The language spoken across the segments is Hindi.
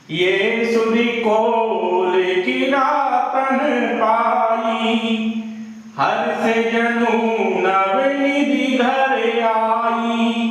ये सुधि कोल की रातन पाई, हर से जनु नवनिधि घर आई।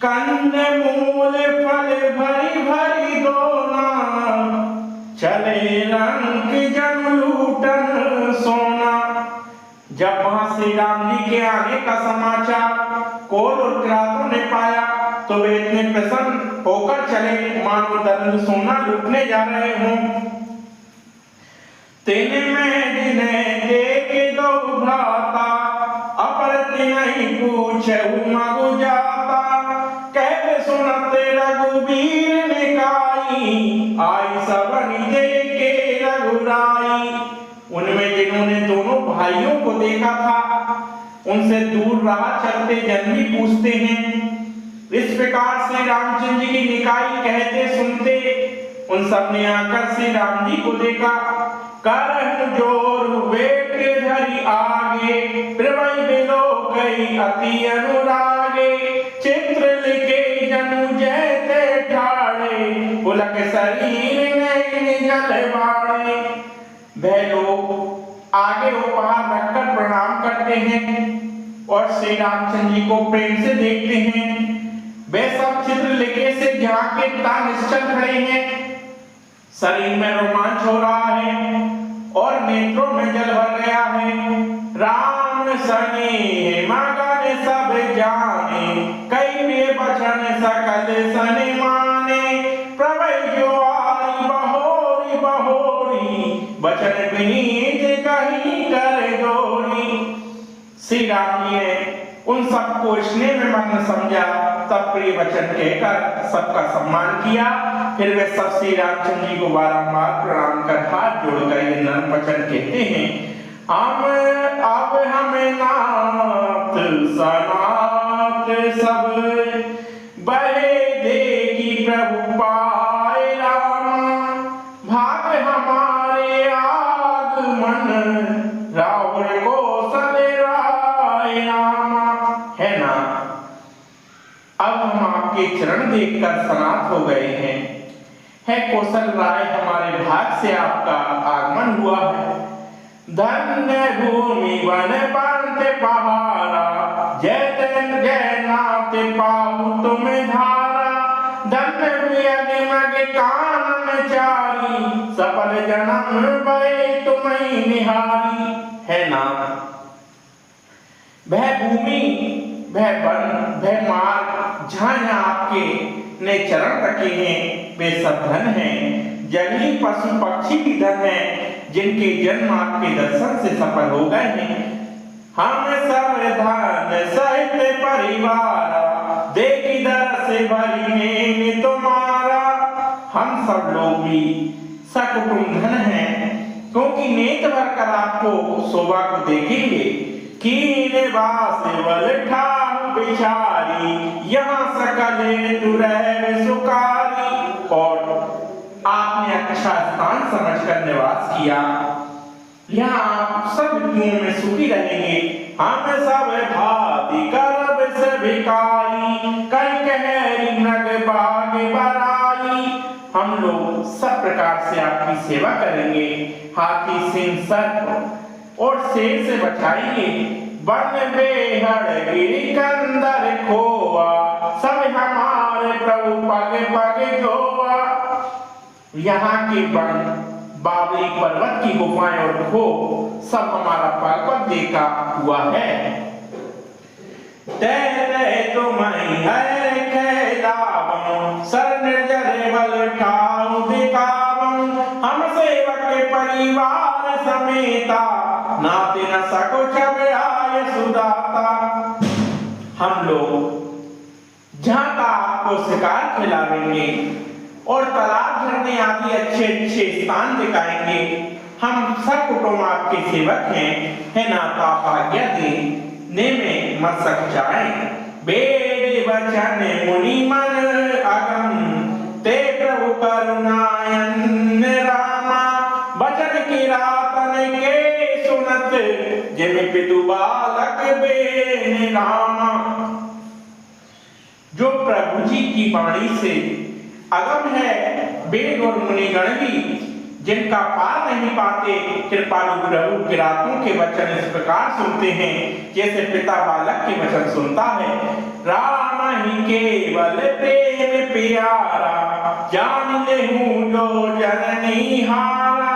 कंद मूल फल भरी भरी दोना, चले रंग जन लूटन सोना। जब वहां श्री राम जी के आने का समाचार कोल और किरातों ने पाया तो वे इतने प्रसन्न होकर चले मानो धन सोना लूटने जा रहे हों। तेने में जिन्हें देख दो भ्राता, अपरति नहीं पूछे मगु जाता। कहते सुनते रघुबीर ने काई, आई सबनि देखे रघुराई। उनमें जिन्होंने दोनों भाइयों को देखा था उनसे दूर राह चलते जन भी पूछते हैं। इस प्रकार श्री रामचंद्र जी की निकाई कहते सुनते उन सब ने आकर श्री राम जी को देखा। करहु जोर बेटे धरि आगे, प्रभु बिलो कई अति अनुरागे। चित्र लिखे जनु जैते ठाड़े, पुलक शरीर नहीं जल बाड़े। वह लोग आगे उपहार रखकर प्रणाम करते हैं और श्री रामचंद्र जी को प्रेम से देखते हैं। वे सब चित्र लिखे से जहाँ के ता निश्चल खड़े हैं। शरीर में रोमांच हो रहा है और नेत्रों में जल भर गया है। राम सने मगन सब जाने, कई वे बचन सकल सने माने। प्रभु जो आई बहोरी बहोरी, बचन विनीत कहीं कर जोरी। श्री राम जी ने उन सबको स्नेह में मग्न समझा, तब प्रिय वचन कहकर सबका सम्मान किया। फिर वे सब श्री रामचंद्र जी को बारंबार प्रणाम कर हाथ जोड़कर ये नर्म वचन कहते हैं। अब हमें नाथ सनाथ सब, बहे देखी प्रभु पाए रामा। भाग हमारे आगमन, रावण को सदराए रामा। है ना, अब हम आपके चरण देखकर सनाथ हो गए हैं। है कौशल राय, हमारे भाग से आपका आगमन हुआ है। धन्य भूमि वन पंथ पहारा, जय जय जय नाथ पाऊ तुम धारा। धन्य मग कानन चारी, सफल जन्म भय तुम्हें निहारी। है ना, वह भूमि वह वन वह मार्ग जहाँ जहाँ आपके ने चरण रखे हैं वे सब धन हैं। जंगली पशु पक्षी भी धन हैं जिनके जन्म आपके दर्शन से सफल हो गए हैं। हम सब धन सहित परिवार, देखी दरस भरी तुम्हारा। हम सब लोग भी सकुटुंब धन हैं क्योंकि नेत भर कर आपको शोभा को देखेंगे। कीने वास बल ठाहु बिचारी, यहाँ सकल तुरह सुकारी। और आपने अच्छा स्थान समझकर निवास किया, यहाँ आप सब ऋतुओं में सुखी रहेंगे। हम सब भांति करब से भिखारी, कई कहरी नग बाग बराई। हम लोग सब प्रकार से आपकी सेवा करेंगे, हाथी सिंह सर्प और शेर से बचाएंगे। वन बेहड़ गिरी कंदर खोआ, सब हमारे प्रभु पग पग जोआ। यहाँ के वन बाबली पर्वत की गुफाएं और खो सब हमारा पग देखा हुआ है। तेरे तुम्हें है खेलावन, सर निर्जर बल ठाऊ दिखावन। हम सेवक परिवार समेता, नाते न सको छब आय सुदाता। हम लोग जहाँ का आपको शिकार खिलावेंगे और तालाब झरने आदि अच्छे अच्छे स्थान दिखाएंगे। हम सब कुटुंब आपके सेवक हैं। है नाता आज्ञा देने में मत सक जाए। वेद वचन मुनि मन अगम, ते प्रभु करुणायन रामा। वचन की रातन के सुनत, जिम पितु बालक बेन रामा। जो प्रभु जी की वाणी से अगम है वेद और मुनिगण भी जिनका पार नहीं पाते कृपालु प्रभु किरातों के वचन इस प्रकार सुनते हैं जैसे पिता बालक के वचन सुनता है। राम ही केवल प्रेम प्यारा, जान लेहूं जो जननी हारा।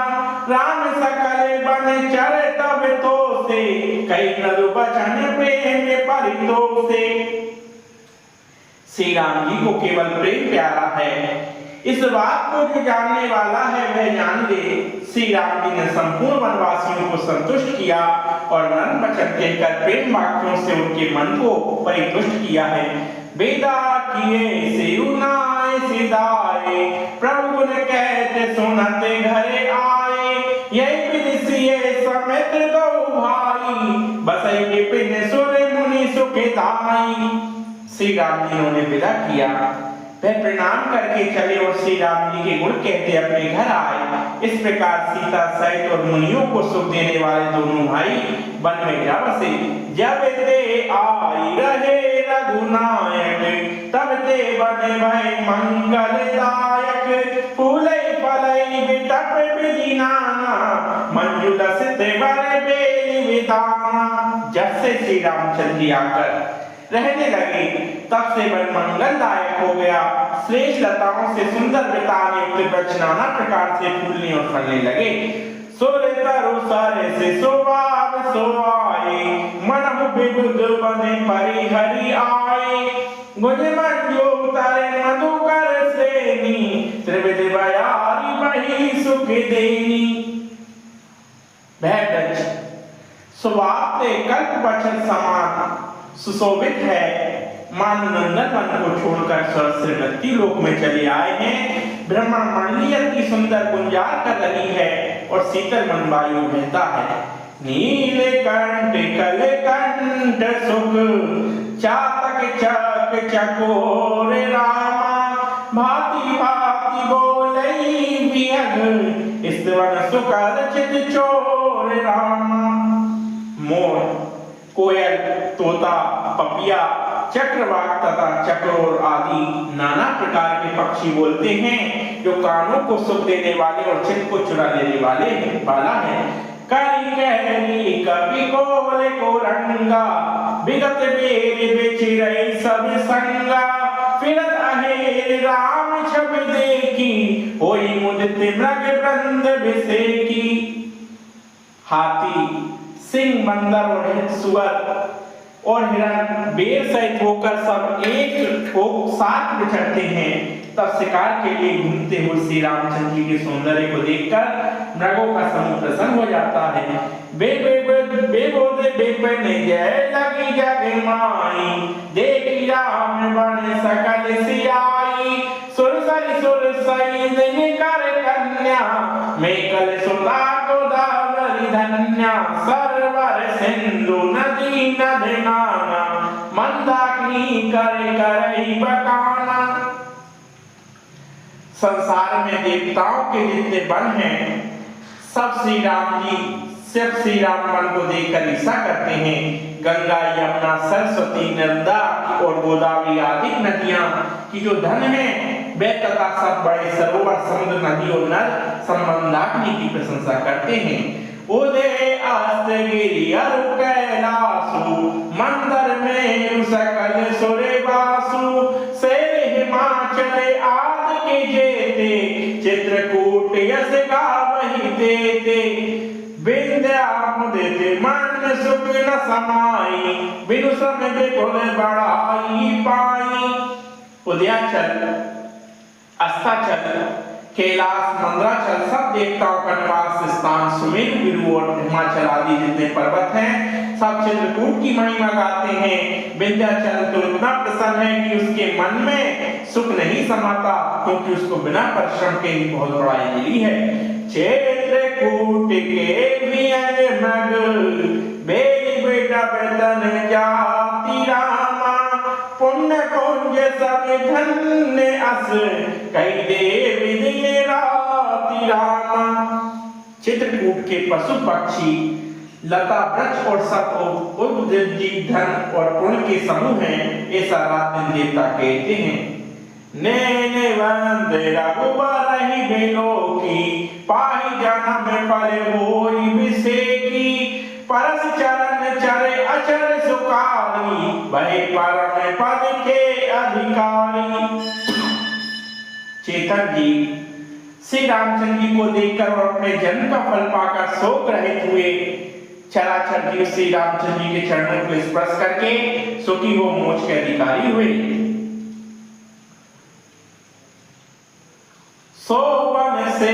राम सकल बन चर तब तो से, कई नरु बचन प्रेम परितो से। श्री राम जी को केवल प्रेम प्यारा है, इस बात को जो जानने वाला है वह जान ले। श्री राम जी ने संपूर्ण वनवासियों को संतुष्ट किया और नर्म वचन कहकर प्रेम वाक्यों से उनके मन को परितुष्ट किया है। वेदा किए सिरुनाए सिदाए, प्रभु ने कहते सुनते घरे आए। यही विदिसिए समित्र दो भाई, बसई विपिन सुर मुनि सुखदाई। श्री राम जी ने विदा किया, वह प्रणाम करके चले और श्री राम जी के गुण कहते अपने घर आए। इस प्रकार सीता सहित और मुनियों को सुख देने वाले दोनों भाई वन में जा बसे। जब ते आई रहे रघुनायक, तब ते बने भय मंगलदायक। फूलई फलई बिटप विधि नाना, मंजुल सित वर बेल विधाना। जब से श्री रामचंद्र जी आकर रहने लगे तब से वन मंगलदायक हो गया। श्रेष्ठ लताओं से सुंदर वितान युक्त वृक्ष नाना प्रकार से फूलने और फलने लगे। सुर तरु सर से सुभाव सोआए, मनहु विबुध बने परिहरि आए। गुज मंजू तारे मधुकर श्रेणी, त्रिविध बयारी बही सुख देनी। वह वृक्ष सुभाव से कल्प वृक्ष समान सुशोभित है। माननंदन वन को छोड़कर सहस्त्रवती लोक में चले आए हैं। ब्रह्मण मंडली अति सुंदर गुंजार कर रही है और शीतल मन वायु बहता है। नील कंठ कल कंठ सुख, चातक चक चकोर रामा। भांति भांति बोलई विहग, स्तवन सुकर चित चोर रामा। मोर, कोयल, तोता, पपिया, चक्रवाक तथा चकोर आदि नाना प्रकार के पक्षी बोलते हैं जो कानों को सुख देने वाले और चित्त को चुरा लेने वाला है। करी कहरी कवि कोल को रंगा, विगत बेर बेचिरई सब संगा। फिरत अहेर राम छवि देखी, होई मुदित मृग वृंद बिसेकी। हाथी, सिंह, बंदर और सुअर और हिरण बेर सहित होकर सब एक को साथ बिछड़ते हैं। तब शिकार के लिए घूमते हुए श्री रामचंद्र जी के सौंदर्य को देखकर मृगों का समूह प्रसन्न हो जाता है। बे बे बे बे बोले बेपने जय लगी जग माई, देखी राम बन सकल सियाई। सुर सई कर कन्या, मेकल सुता गोदावरी धन्या। सरवर सिंधु नदी नदनाना, मंदाकिनी कर करई बकाना। संसार में देवताओं के जितने वन हैं सब श्री राम जी सिर्फ श्री राम वन को देखकर ईर्षा करते हैं। गंगा, यमुना, सरस्वती, नर्मदा और गोदावरी आदि नदियां की जो धन है वे तथा सब बड़े सरोवर, समुद्र, नदी और नद संबंधाग्नि की प्रशंसा करते हैं। उदय अस्तगिरि अरु कैलासु, मंदर में सकल सुरे वासु। सेरे हिमाचल आदि के जेते, चित्रकूट यस गावहि देते। विंध्या मुदित मन सुख न समाई, बिनु सम विपुल बड़ाई पाई। उदयाचल, अस्ताचल, कैलाश, मंदराचल सब देवताओं का निवास स्थान। सुमेरु, गिरु और हिमाचल आदि जितने पर्वत हैं सब चित्रकूट की महिमा गाते हैं। विंध्याचल तो इतना प्रसन्न है कि उसके मन में सुख नहीं समाता, क्योंकि उसको बिना परिश्रम के ही बहुत बड़ाई मिली है। चित्रकूट के वियन मग, बेली बेटा बेतन जाति रामा। पुण्य कुंज सब धन्य अस, कई देवी दिन राति रामा। चित्रकूट के पशु पक्षी, लता वृक्ष और सब उद्जीव धन और पुण्य के समूह हैं, ऐसा रात दिन देवता कहते हैं। नैने बंद रघुबर ही बेलो की पाही जन्म पर होई बिसेकी परस चरण चरे अचर सुकारी वही परम पद के अधिकारी। चेतन जी श्री रामचंद्र जी को देखकर और अपने जन्म का फल पाकर शोक रहित हुए। चराचर जीव श्री रामचंद्र जी के चरणों को स्पर्श करके सुखी हो मोक्ष के अधिकारी हुए। सोवन से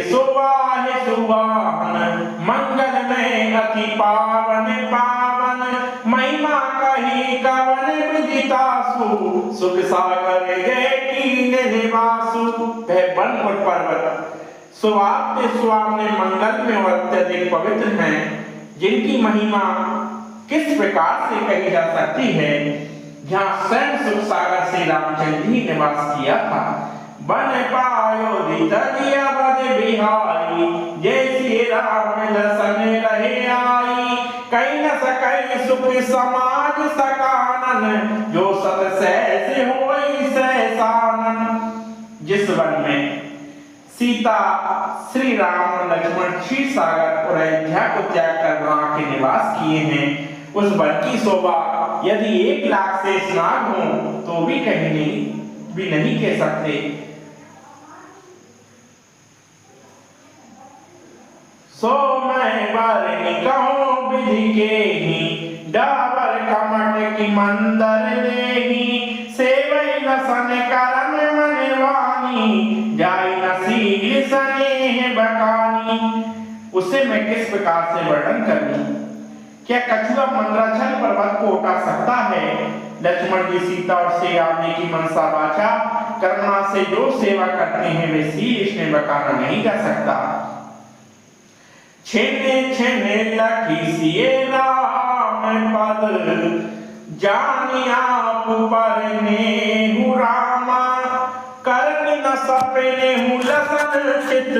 सुवाहे सुवाहन मंगल में अति पावन पावन महिमा कही कवन विदितासु सुख सागर जय कीन निवासु। वह वन और पर्वत सुहावते सुहावने मंगल में और अत्यधिक पवित्र हैं, जिनकी महिमा किस प्रकार से कही जा सकती है। जहाँ स्वयं सुख सागर श्री रामचंद्र जी निवास किया था। बन पायो दिया बद बिहारी जैसी राम लसन रहे आई कहीं न सकई सुख समाज सकानन जो सत सहस होई सहसानन। जिस वन में सीता श्री राम लक्ष्मण क्षीर सागर और अयोध्या को त्याग कर वहां के निवास किए हैं, उस वन की शोभा यदि 1 लाख से स्नाग हो तो भी कहीं भी नहीं कह सकते। सो मैं बारनी कहूँ विधि के ही डाबर कमट की मंदर देही सेवई लसन करम मनवानी जाई नसील स्नेह बकानी। उसे मैं किस प्रकार से वर्णन करूं? क्या कछुआ मंदराचल पर्वत को उठा सकता है? लक्ष्मण जी सीता और श्री राम जी की मनसा वाचा करुणा से जो सेवा करते हैं वे शील स्नेह बकाना नहीं जा सकता। छेने छेने लखी सिए राम पद जानी आप पर नेहु रामा करन न सपने हूँ लसन चित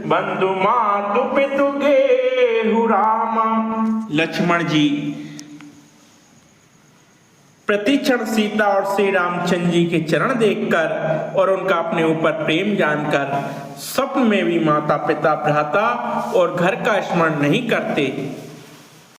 बंधु मातु पितु गेहु रामा। लक्ष्मण जी प्रतिक्षण सीता और श्री रामचंद्र जी के चरण देखकर और उनका अपने ऊपर प्रेम जानकर स्वप्न में भी माता पिता भ्राता और घर का स्मरण नहीं करते।